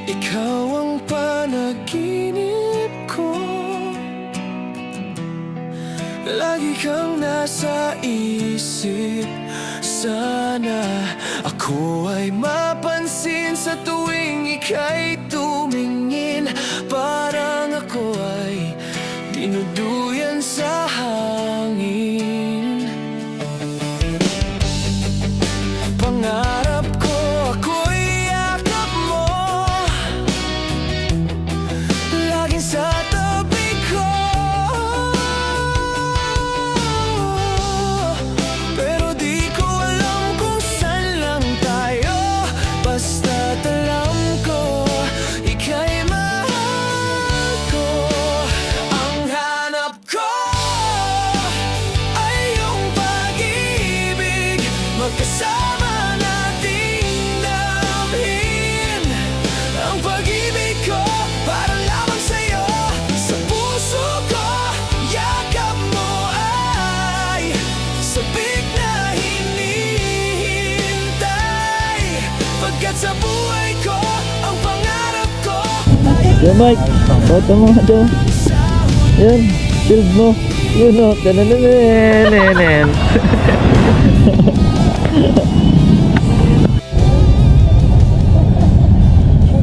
ikaw ang panaginip ko. Lagi kang nasa isip. Sana ako ay mapansin sa tuwing ika'y tumingin. Parang ako ay dinuduyan sa hangin. Pangarap ko ako'y yakap mo, laging sa tabi ko. Pero di ko alam kung saan lang tayo. Basta't alam ko ika'y mahal ko. Ang hanap ko ay iyong pag-ibig, magkasama nating damhin. Ang pag-ibig ko para lamang sa'yo. Sa puso ko, yakap mo ay sabik na hinihintay. Pagkat sa buhay ko, ang pangarap ko ay Yan Mike, foto mo doon. Yan, shield mo. Yun o, tanananen.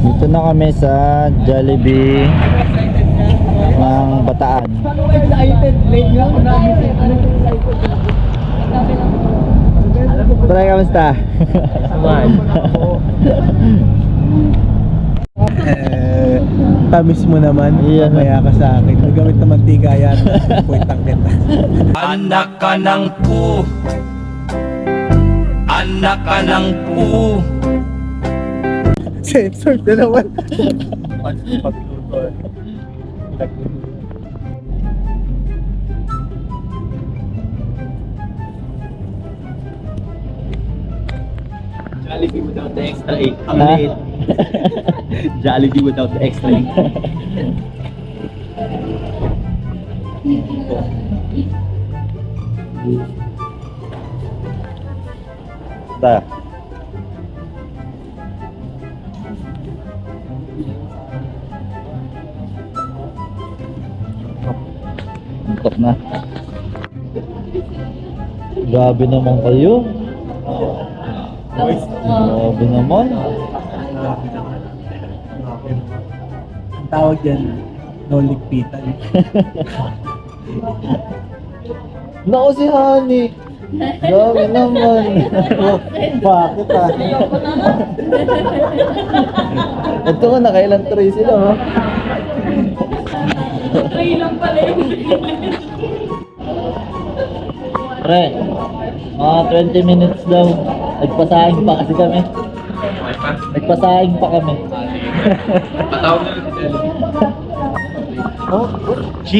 Dito na kami sa Jollibee ng Bataan. Try, kamusta? Tamis mo naman, Iyan. mamaya ka sa akin. Nagamit na mantika yan, puwetang kita. Anak ka ng pu, anak ka ng pu. Censored na naman. Jollibee without the extra egg. Ang Ha? liit. Jollibee without the extra egg. Ta. Antok na. Grabe naman kayo. Grabe naman. Ang tawag dyan, no ligpitan. Naku si Honey. Grabe naman. Bakit ah? Ito nga, nakailan tray sila ha? Tray lang pala yun. Pre, mga 20 minutes daw. Nagpasaing pa kasi kami. Nagpasaing pa kami. Patawag na lang si Jollibee. Oh, G,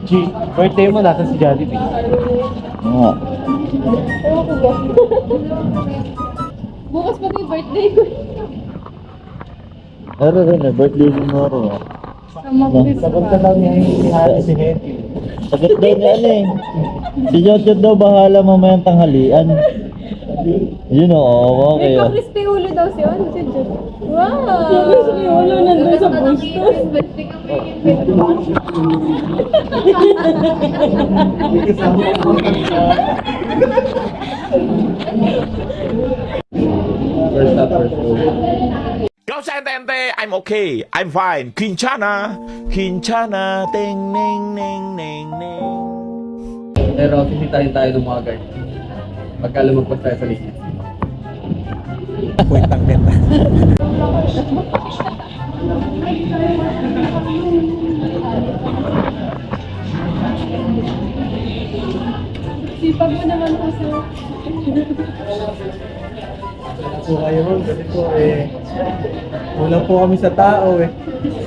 G, birthday mo nasa si Jollibee. Oo. Bukas pa yung birthday ko. Pero rin eh, birthday tomorrow. Sagot ka lang niya yung sinari si Hetty. Sagot daw niya ano eh. Si Jotjot daw bahala mamayang tanghalian. Yun oo, okay May ah. crispy ulo daw siya. Ano siya dyan? Wow! Crispy ulo nandun sa bustos. First up, first up. Go Santente, I'm okay, I'm fine. Quinchana, Quinchana, ting, ning, ning, ning, ning. Pero sisitahin tayo ng mga guard. Pagka lumagpas tayo sa linya. Puwetang kita. Sipag mo naman po sir. So kayo mo, kasi po kulang po kami sa tao eh.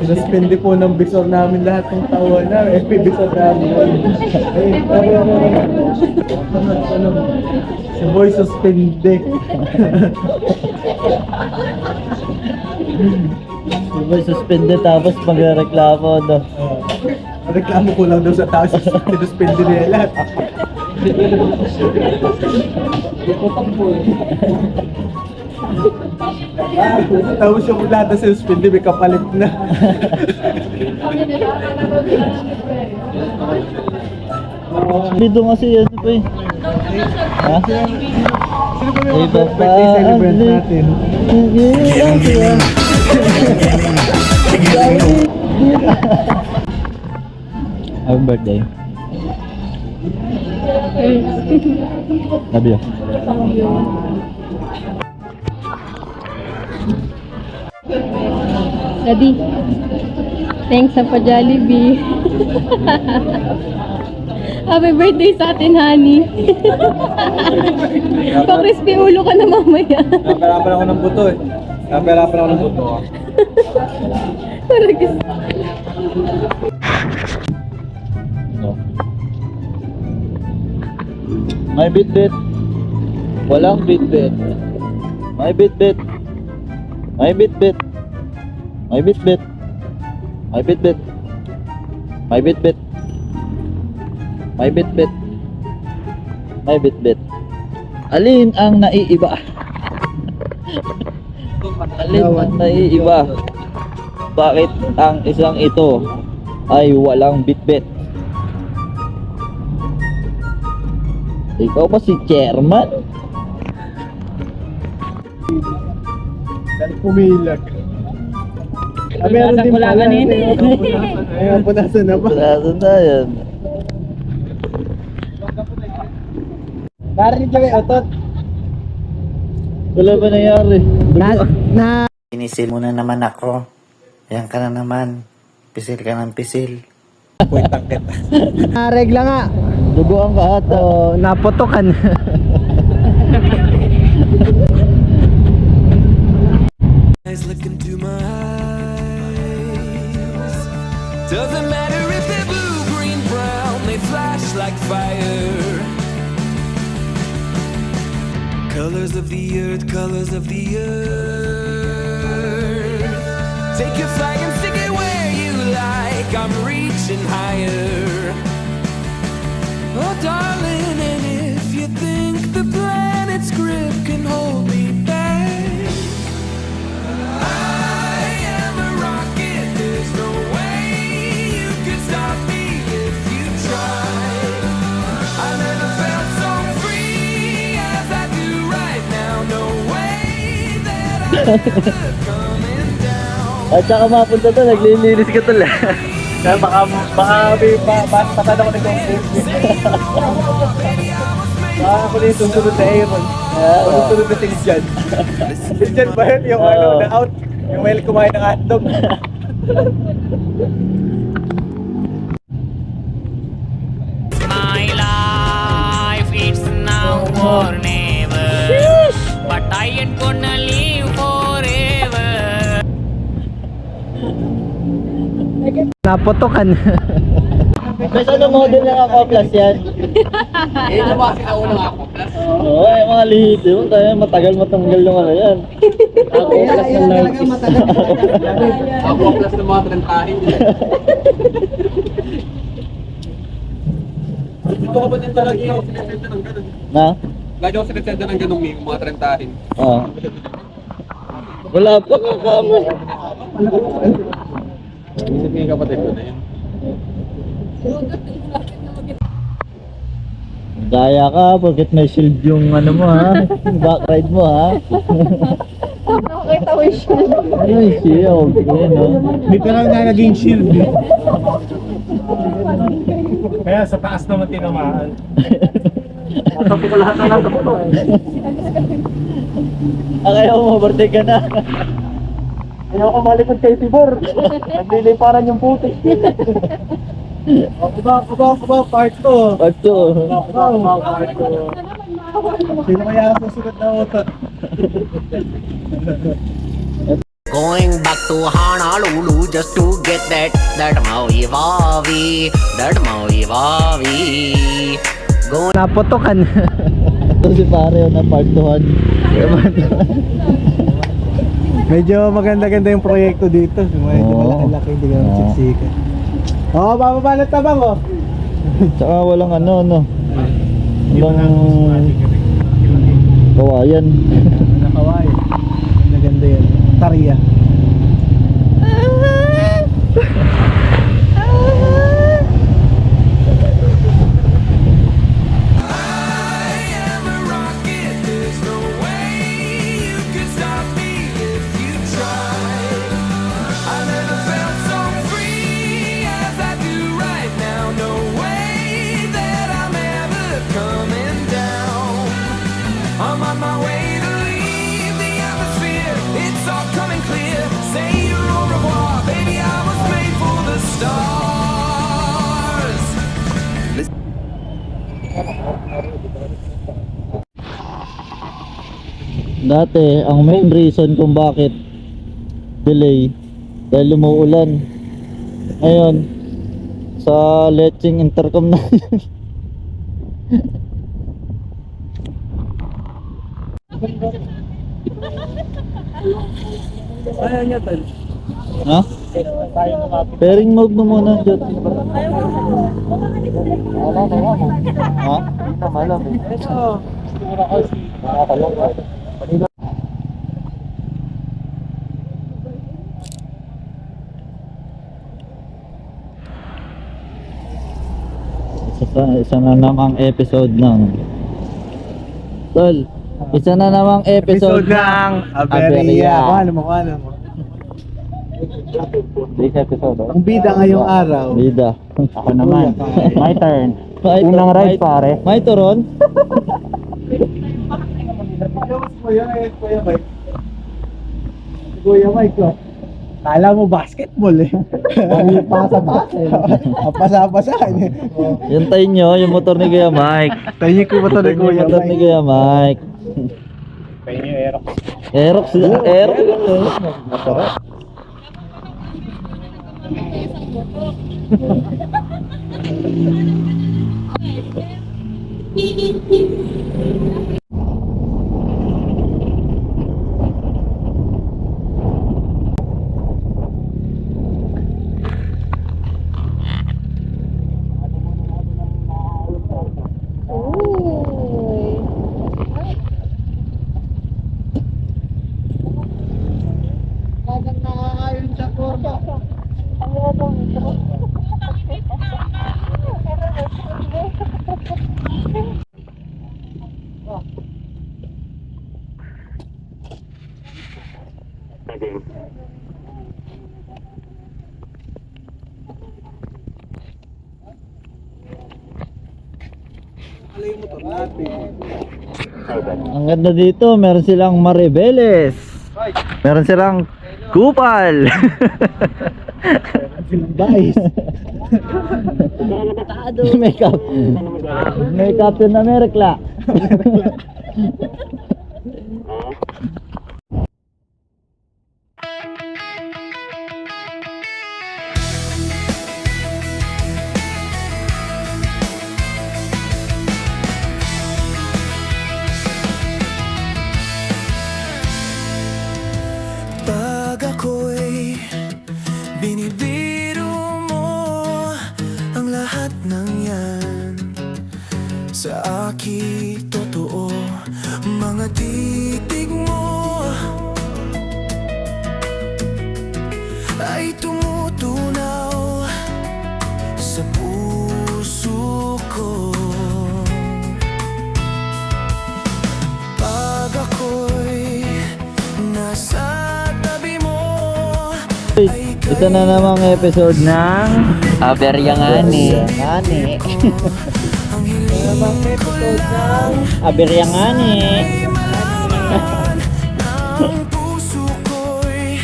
Sinuspende po ng bisor namin lahat ng taon na bisor namin. Ano, si Boy suspende. Si Boy suspended tapos magreklamo no. Reklamo ko lang daw sa tao, sinuspende nila lahat. Tapos yung lata sa suspindi, may kapalit na. Dito kasi ano pa eh. Ha? Sino ba yung Iba pa birthday celebrant ang- natin? Happy birthday. Love you. Daddy, thanks sa pa-Jollibee. Happy birthday sa atin, honey. Pa-crispy ulo ka na mamaya. Naperapan ako ng buto eh. Naperapan ako ng buto. Parang No. May bit-bit. Walang bit-bit. May bit-bit. May bit-bit. May bit-bit. May bit-bit. May bit-bit. May bit-bit. May bit-bit. Alin ang naiiba? Alin ang naiiba? Bakit ang isang ito ay walang bit-bit? Ikaw ba si chairman? Dahil pumilag. Meron din pala. Ayun, punasan na ba? Sarado na yan. Narinig kami, otot. Wala ba nangyari? Pinisil mo na naman ako. Yan ka na naman. Pisil ka ng pisil. Regla nga. Duguan ka ata. Napotokan. Eyes look into my eyes. Doesn't matter if they're blue, green, brown, they flash like fire. Colors of the earth, colors of the earth. Take your flag and stick it where you like. I'm reaching higher. Oh, darling, and if you think the planet's grip can hold me back, I am a rocket. There's no way you can stop me if you try. I never felt so free as I do right now. No way that I'm ever coming down. At saka mapunta to, naglilinis ka to lang. Kaya baka may patada ko na kong baka ako na yung susunod na Aaron. Susunod na si Jan. Si Jan ba yun? Yung ano, na out. Yung may kumain ng hotdog. My life it's now or never, but I ain't gonna live forever. Napotokan. May ano model ng Aquaplas yan? Yan yung mga sinaunang ako. Plus, Oo, yung mga lihit yun. Tayo matagal matanggal yung ano yan. Aquaplas ng Nike. ako plus ng mga trentahin. Ito ka ba din talaga yung sinesenda ng ganun? Na? Lagi ako sinesenda ng ganung meme, mga trentahin. Oo. Wala pa kakamay. Isip nga yung kapatid ko na yun. Gaya ka, bakit may shield yung ano mo ha? Back ride mo ha? nakakita ko siya. Ano yung shield? Yan o. Literal na naging shield eh. Kaya sa taas naman tinamaan. Kaya mo, birthday ka na. Ayaw ko malikod kay Tibor. Nagliliparan yung puti. Kuba, part 2. Part 2. Sino kaya ang susunod na utot? Going back to Honolulu just to get that Maui Wawi, Napotokan. Ito si pare yun na part 2. Medyo maganda-ganda yung proyekto dito. Medyo malaki-laki, hindi ka magsiksikan. Oo, bababalot na bang oh? Tsaka walang ano. Walang kawayan. Nakaway. Maganda yan. batarya. I am a rocket. There's no way you can stop me if you try. I never felt so free as I do right now. No way that I'm ever coming down. I'm on my way to leave the atmosphere. It's all coming clear. Say your au revoir, baby. I was made for the stars. Dati, ang main reason kung bakit delay dahil umuulan. Ngayon, sa leching intercom na Ayaw niya, tol. ha? Pairing mode mo muna dyan. Ha? Isa na namang episode ng Tol, isa na namang episode ng Aberya. Ano mo? This episode, Ang bida ngayong araw. Bida. Ako naman. My turn. Unang ride, pare. My turon? Kuya Mike, oh. Kala mo basketball eh. Pasa-pasahan eh. Yantayin nyo yung motor ni Kuya Mike. Tayo ko ba ito ni Yung Kuya motor ni Mike? Kuya Mike. Aerox sila. Aerox. Ang ganda dito, meron silang Maribeles. Meron silang Kupal. Guys. Makeup. May Captain America. Pag ako'y binibiro mo ang lahat ng yan sa akin totoo, mga titig mo ay tumutunaw sa puso ko. Pag ako'y nasa Ito na namang episode ng Aberyangani. Aberyangani. ang puso ko'y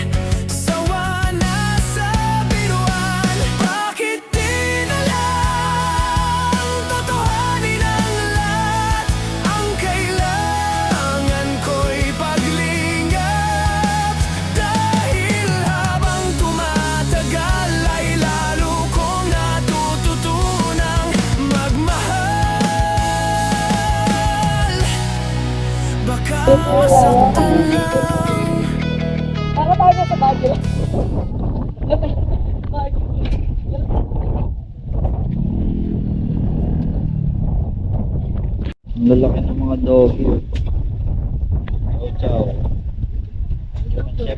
sawa na sa biruan. Bakit di na lang totohanin ang lahat? Ang kailangan ko'y paglingap, dahil habang tumatagal ay lalo kong natututunang magmahal. Baka masaktan lang. Para tayo sa Baguio. Ang lalaki ng mga doggy. Chow chow.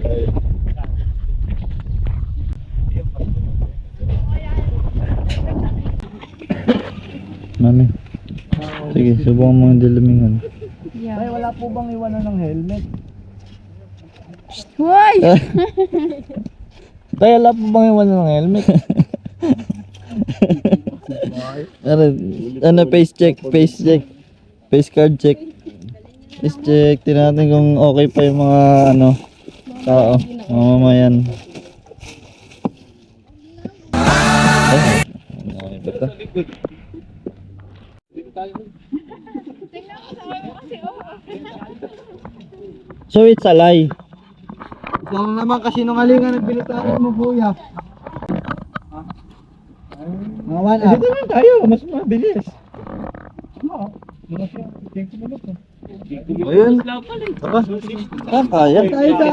Mami. Sige, subukan mo yung dilumingan. Ay, wala po bang iwanan ng helmet? Hoy! Tayo, wala po bang iwan ng helmet? Ano, face check. Face card check. Face check. Tingnan natin kung okay pa yung mga ano, tao, mga mamayan. Ay, okay ba ito? So it's a lie. Sana naman kasi nungalingan nagbilutaran mo, kuya. Mga 1 up. Dito lang tayo, mas mabilis. Ayun. Kaya. Tayo sa...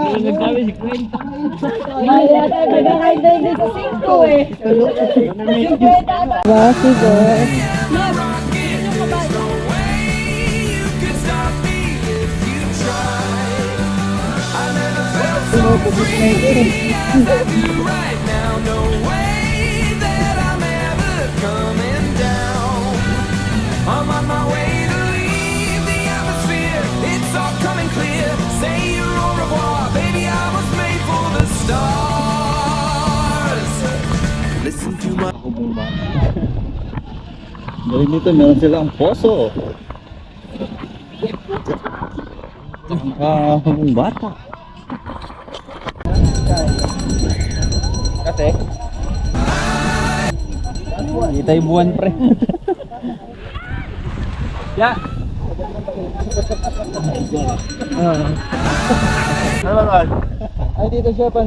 Kaya tayo nagkakain tayo dito sa 5 eh. Basi ko. Right now, no way that I'm ever coming down. I'm on my way to leave the atmosphere. It's all coming clear. Say your au revoir, baby. I was made for the stars. Listen to my. Galing dito, meron silang poso. Bata. Kasi, kita yung buwan pre. Ya. Ay, dito siya pa.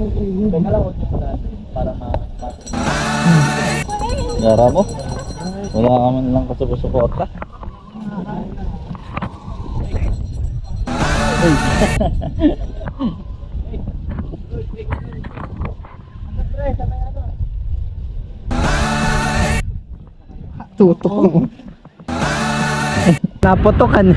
Gara mo? Wala ka man lang kasuko-suporta. Tutok mo. Napotokan.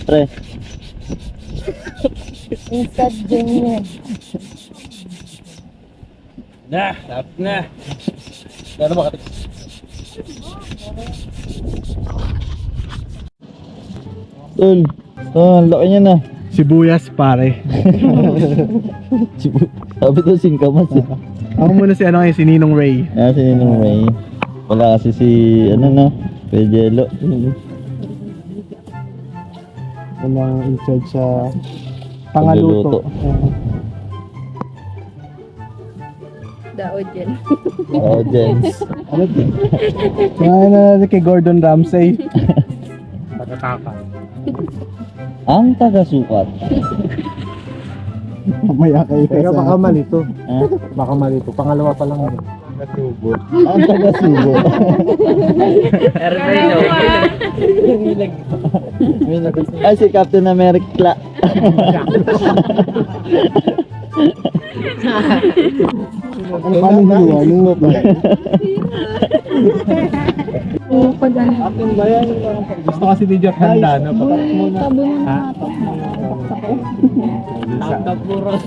Pre, Instant ganyan. Nah, tapos na. Ano ba katik? tol. Ang laki niya na. Sibuyas, pare. Sabi to singkamas eh. Ako muna si ano si Ninong Ray. Ah, si Ninong Ray. Wala kasi si, ano no, Pejelo. Walang in charge sa pangaluto. Daod yan. Oh, Jens. Ano din? Kaya na natin kay Gordon Ramsay. Pagkakaka. Ang taga-sukat. Mamaya kayo kasi. Teka, baka malito. Ah, Baka malito. Pangalawa pa lang yun. ang taga-sugo. Ay, si Captain America. Anong hiwa? Ba? Pag ano. Atin ba yan? Gusto kasi ni Jeff handa na. Sabi mo na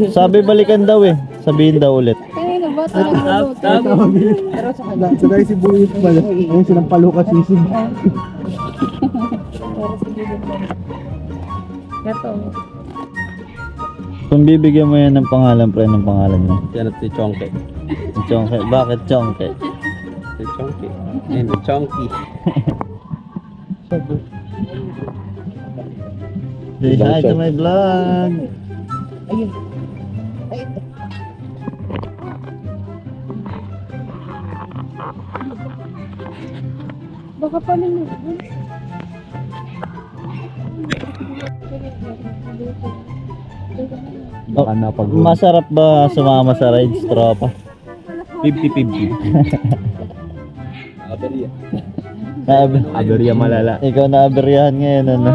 Sabi balikan daw eh. Sabihin daw ulit. kanina ba ito nagluluto? So guys, si Buyos pala. Ayun silang palukas sisig. Ito. Kung bibigyan mo yan ng pangalan, pre, ng pangalan mo. Yan at si Chongke. Chongke. Bakit Chongke? Si Chongke. Yan, si Chongki. Say hi to my vlog. Baka pa naman. Oh, Baka napagod. masarap ba sumama sa rides, tropa? 50-50. Aberya malala. Ikaw na aberyahan ngayon, ano?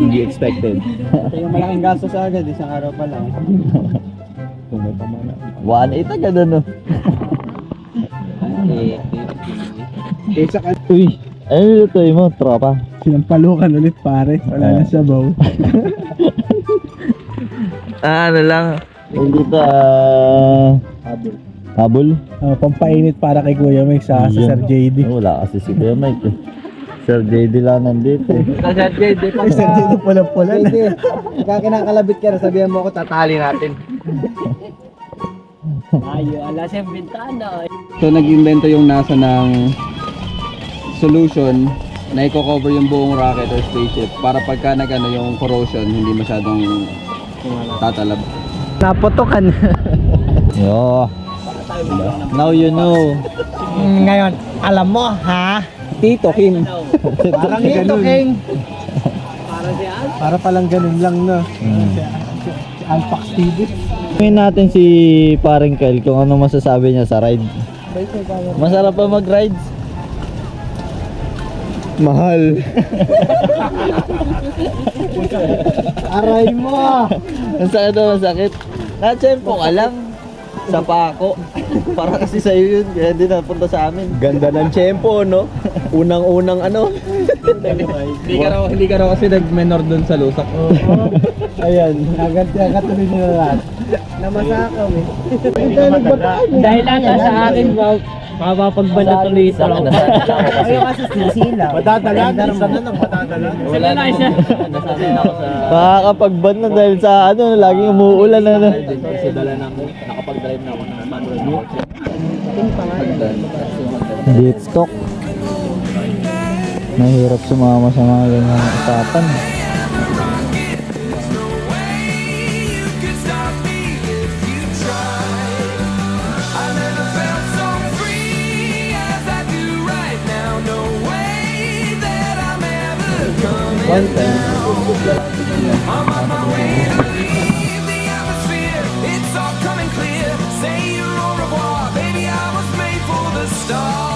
Hindi expected. Ito yung malaking gastos agad, isang araw pa lang. Kung may pamana. 1.8 agad, ano? Eh, saka Uy, ano lutoy mo, tropa? sinampalukan ulit pare. Wala na sabaw. Ano lang? Dito, habol? Pampainit para kay Kuya Mike sa Yun. Sir JD. Wala kasi si Kuya Mike eh. Sir JD lang nandito eh. Ay, Sir JD pula-pula na. Ikaw kinakalabit ka na, sabihan mo ako, tatali natin. So nag-invento yung NASA ng solution na i-cover yung buong rocket or spaceship para pagka nag-ano yung corrosion hindi masyadong tatalab. Naputukan. Yo. Now you know. Ngayon, alam mo ha? Tito King. Parang Tito King. Para palang ganun lang no. Si Alpax TV. Tingnan natin si paring Kyle kung ano masasabi niya sa ride. Masarap ba mag-rides? Mahal. Aray mo. Ang sakit daw, ang sakit. Na-tempo ka lang. Sa pako. Para kasi sa'yo yun, kaya hindi napunta sa amin. Ganda ng tiyempo, no? Unang-unang ano? Hindi ka raw kasi nag-menor dun sa lusak. Ayan, agad tuloy nila lahat. Namasakaw eh. Dahil ata sa akin, mapapagbala tuloy ito. Ayaw kasi sisila. Madadala, isa na nang madadala. Sila na isa. Makakapag-ban na dahil sa ano, laging umuulan ano. Kasi nakapag-drive na ako ng 100 watts. Deep talk. Mahirap sumama sa mga ganyan usapan. You can stop me if you try. I never felt so free as I do right now. No way that I'm ever coming down. I'm on my way to leave the atmosphere. It's all coming clear. Say your au revoir, baby. I was made for the stars.